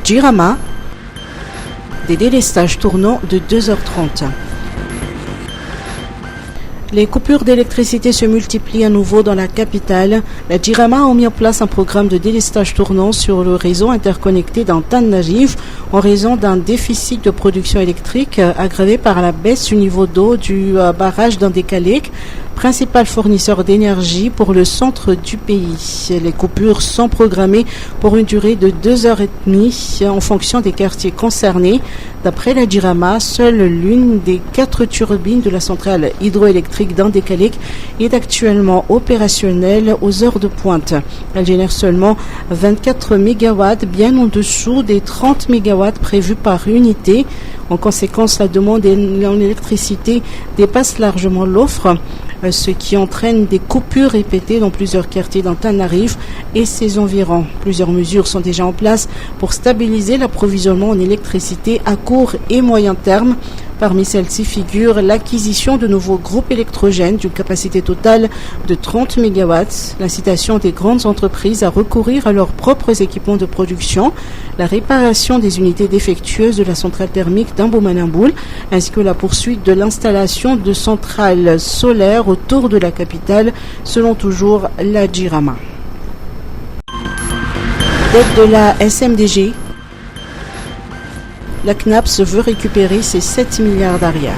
Jirama, des délestages tournants de 2h30. Les coupures d'électricité se multiplient à nouveau dans la capitale. La Jirama a mis en place un programme de délestage tournant sur le réseau interconnecté d'Antananarivo en raison d'un déficit de production électrique aggravé par la baisse du niveau d'eau du barrage d'Andékalek, principal fournisseur d'énergie pour le centre du pays. Les coupures sont programmées pour une durée de 2h30 en fonction des quartiers concernés. D'après la Jirama, seule l'une des 4 turbines de la centrale hydroélectrique d'Andékalek est actuellement opérationnelle aux heures de pointe. Elle génère seulement 24 MW, bien en dessous des 30 MW prévus par unité. En conséquence, la demande en électricité dépasse largement l'offre, ce qui entraîne des coupures répétées dans plusieurs quartiers d'Antananarivo et ses environs. Plusieurs mesures sont déjà en place pour stabiliser l'approvisionnement en électricité à court et moyen terme. Parmi celles-ci figure l'acquisition de nouveaux groupes électrogènes d'une capacité totale de 30 MW, l'incitation des grandes entreprises à recourir à leurs propres équipements de production, la réparation des unités défectueuses de la centrale thermique d'Ambomanamboul, ainsi que la poursuite de l'installation de centrales solaires autour de la capitale, selon toujours la Jirama. Dette de la SMDG. La CNAPS veut récupérer ses 7 milliards d'arrière.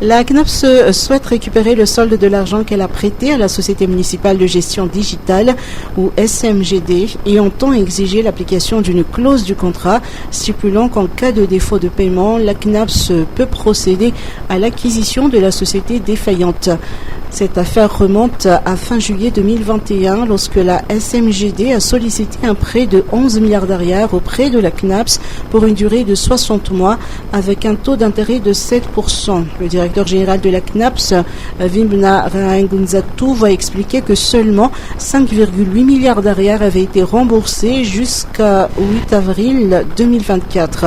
La CNAPS souhaite récupérer le solde de l'argent qu'elle a prêté à la Société municipale de gestion digitale ou SMGD et entend exiger l'application d'une clause du contrat stipulant qu'en cas de défaut de paiement, la CNAPS peut procéder à l'acquisition de la société défaillante. Cette affaire remonte à fin juillet 2021 lorsque la SMGD a sollicité un prêt de 11 milliards d'arrière auprès de la CNAPS pour une durée de 60 mois avec un taux d'intérêt de 7%. Le directeur général de la CNAPS, Vimna Raengunzatu, va expliquer que seulement 5,8 milliards d'arrière avaient été remboursés jusqu'à 8 avril 2024.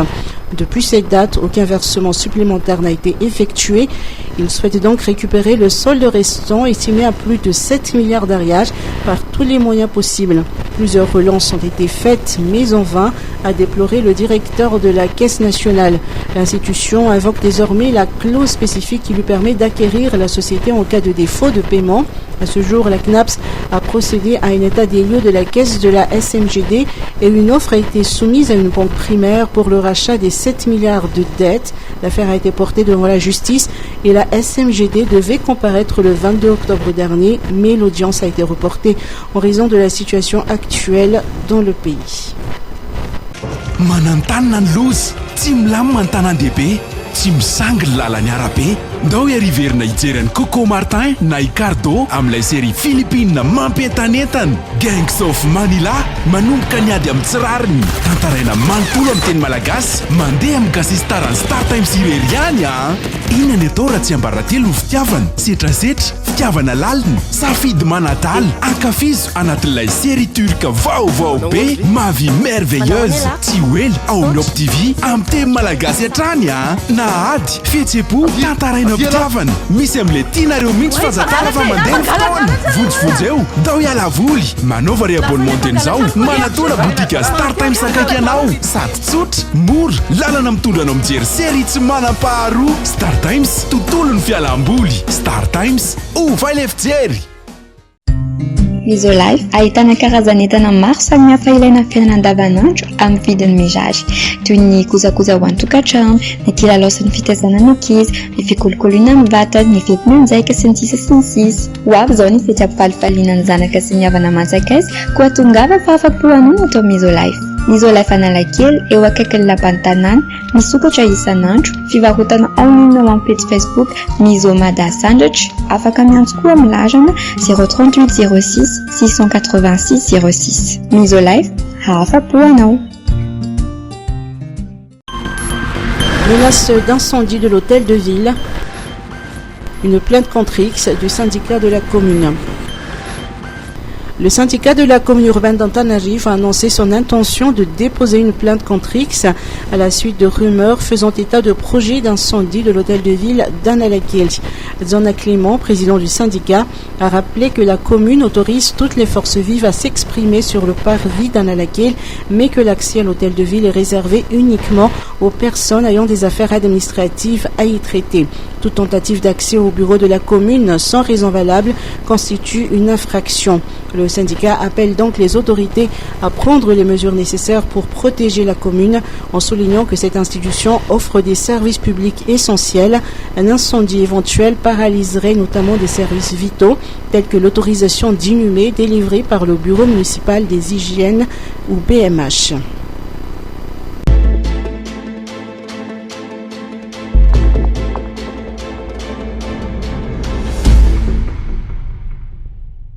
Depuis cette date, aucun versement supplémentaire n'a été effectué. Il souhaite donc récupérer le solde restant, estimé à plus de 7 milliards d'arrière, par tous les moyens possibles. Plusieurs relances ont été faites, mais en vain, a déploré le directeur de la Caisse nationale. L'institution invoque désormais la clause spécifique qui lui permet d'acquérir la société en cas de défaut de paiement. À ce jour, la CNAPS a procédé à un état des lieux de la caisse de la SMGD et une offre a été soumise à une banque primaire pour le rachat des 7 milliards de dettes. L'affaire a été portée devant la justice et la SMGD devait comparaître le 22 octobre dernier, mais l'audience a été reportée en raison de la situation actuelle dans le pays. Manantanana ny loza tsy milamina ny tanan-dehibe tsy misangy ny lalany arabe ndao iariverina hijery Coco Martin na Ricardo amin'ilay série Philippine mampientanentana Gangs of Manila manomboka niady amin'ny tsirariny tantaraina manontolo amin'ny teny malagasy mandeha amin'ny gasistarany Star Times irery ihany inona ny atao raha tsy ambaratelo ny fitiavana setrasetra fitiavana lalina safidy manadaly ankafizo anatin'ilay série turque vaovao be ma vie merveilleuse tsy hoely ao amin'ny Op TV amin'ny teny malagasy hatrany na ady fihetseham-po tantaraina fitiavana misy amin'ilay tianareo mihitsy fazakara fa mandeha ny fotoana vonjivonjy eo dao hiala voly manaova ry abonnement teny izao manatona botika Star Times akaiky anao sady tsotra mora lalana mitondra anao mijery série tsy manam-paharoa Star Times tontolo ny fialam-boly Star Times vai ilay fijery. Isolife ahitana karazan'entana maro samihafa ilaina amin'ny fiainana andavanandro amin'ny vidiny mirary toy ny kojakoja ho an-tokantrano, ny kilalao sy ny fitaizana ny ankizy, ny fikolokoloana amin'ny vatana, ny fetim-manjaika sy ny sisa sy ny sisa. Ho avy izao ny fety ampifalifaliana ny zanaka sy ny havana manjakaiza koa tongava fa afa-po hanao atao amin'ny Isolife. Ny Isolife Analakely eo akaikin'ny lapan'ny tanàna, misokatra isan'andro, fivarotana online ao amin'ny page Facebook Misomada Sandratra, afaka miantso koa amin'ny larana 038 06 686 06. Isolife, afa-po hanao. Menace d'incendie de l'hôtel de ville. Une plainte contre X du syndicat de la commune. Le syndicat de la commune urbaine d'Antananarivo a annoncé son intention de déposer une plainte contre X à la suite de rumeurs faisant état de projets d'incendie de l'hôtel de ville d'Analakil. Zona Clément, président du syndicat, a rappelé que la commune autorise toutes les forces vives à s'exprimer sur le parvis d'Analakil, mais que l'accès à l'hôtel de ville est réservé uniquement aux personnes ayant des affaires administratives à y traiter. Toute tentative d'accès au bureau de la commune sans raison valable constitue une infraction. Le syndicat appelle donc les autorités à prendre les mesures nécessaires pour protéger la commune en soulignant que cette institution offre des services publics essentiels. Un incendie éventuel paralyserait notamment des services vitaux tels que l'autorisation d'inhumer délivrée par le bureau municipal des hygiènes ou BMH.